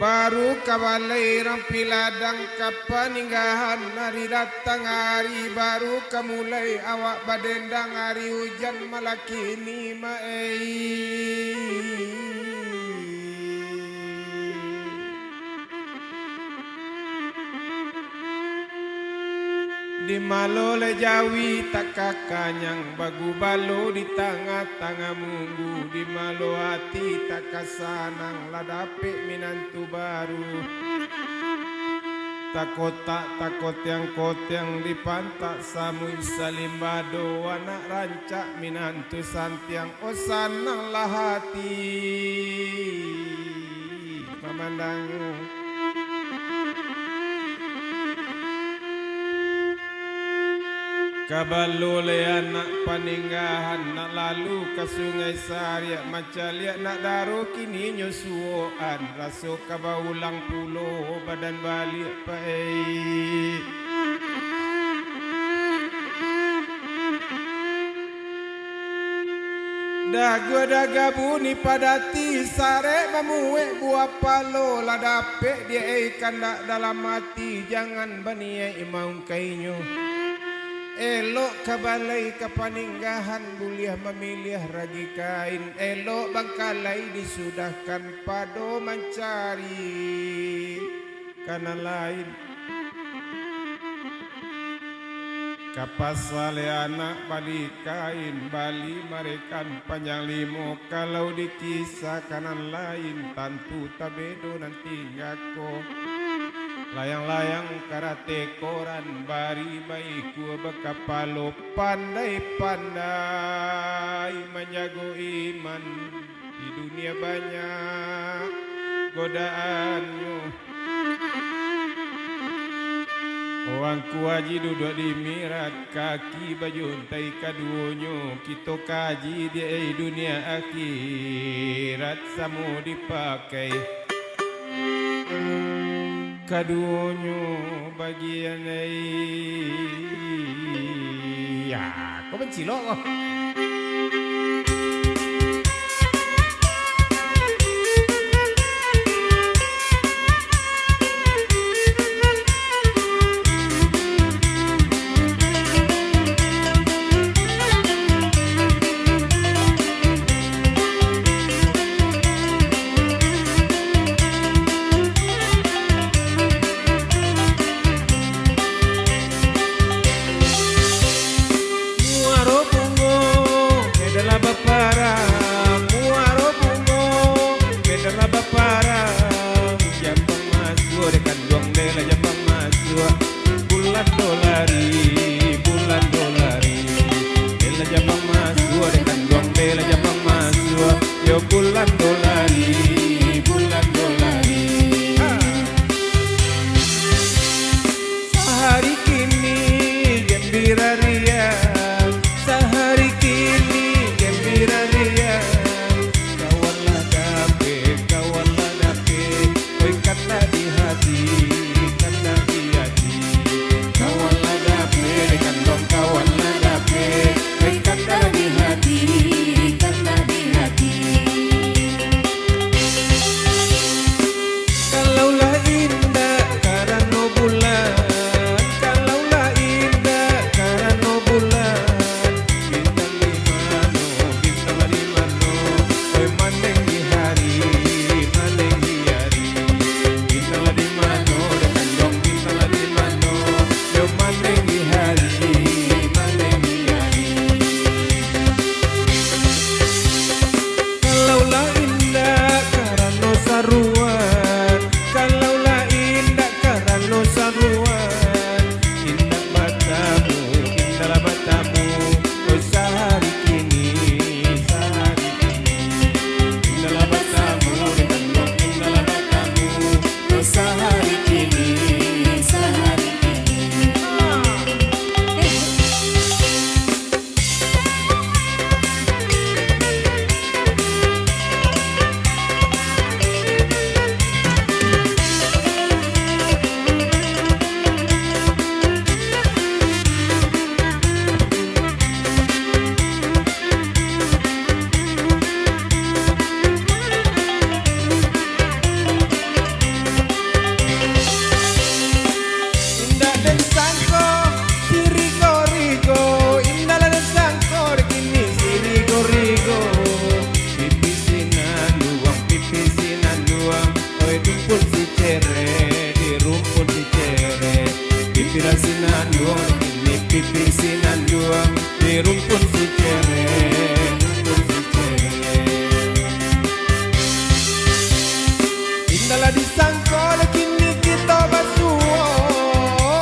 baru kabalay rampiladang kapaninggahan hari datang hari baru kamulay awak badendang hari hujan malaki ni di malole jawi tak kakanyang bagu balo di tengah-tengah munggu di malo hati tak kasanang ladape minantu baru takot yang di pantak samui salimbado anak rancak minantu santiang osanang lahati memandangmu kabalole anak paninggahan nak lalu ke sungai Saria macalia nak daro kini nyusuan raso kabaulang pulo badan balik pae dagu dagabuni padati sare mamuwe buah palo ladape dia ikan dalam hati jangan bania imaung kainyo elok kabalay kapaninggahan buliah memilih ragi kain elok bangkalai disudahkan pado mencari kana lain kapasale anak bali kain bali merekan panjang limo kalau dikisah kanan lain tantu tabedo nanti ngako layang-layang karate koran bari baiku bekapalo pandai-pandai menjago iman di dunia banyak godaannya orang kuaji duduk di mirat kaki baju untai kaduonyo kita kaji di dunia akhirat samu dipakai kaduonyo bagian ya kau benci lo Muaro bungo berjuang di rumpun si cere, rumpun si cere. Indahlah disangko kini kita basuo,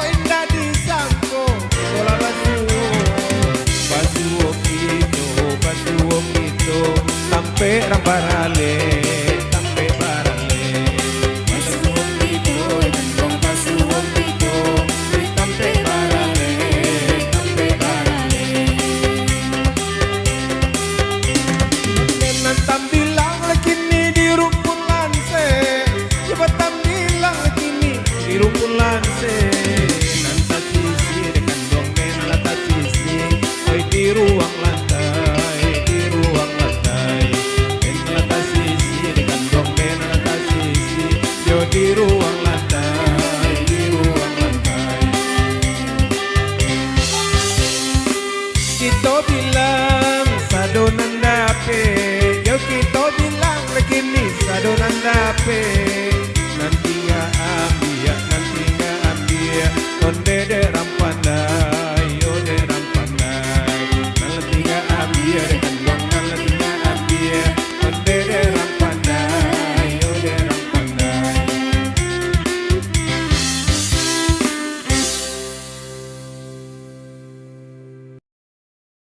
indah disangko kita basuo, basuo kita sampai ramparale, sampai barale. Basuo kita dengan basuo kita sampai barale, sampai barale. Nenan tambilang lagi ni di rumpun lanse, coba tambilang lagi ni di rumpun lanse. Nanta sisi dengan dongeng lata sisi, oi di ruang lantai, di ruang lantai. Lata sisi dengan dongeng lata sisi, yo di ruang lantai, di ruang lantai. Kita bilang sadonan dape, yo kita bilang lagi ni sadonan dape.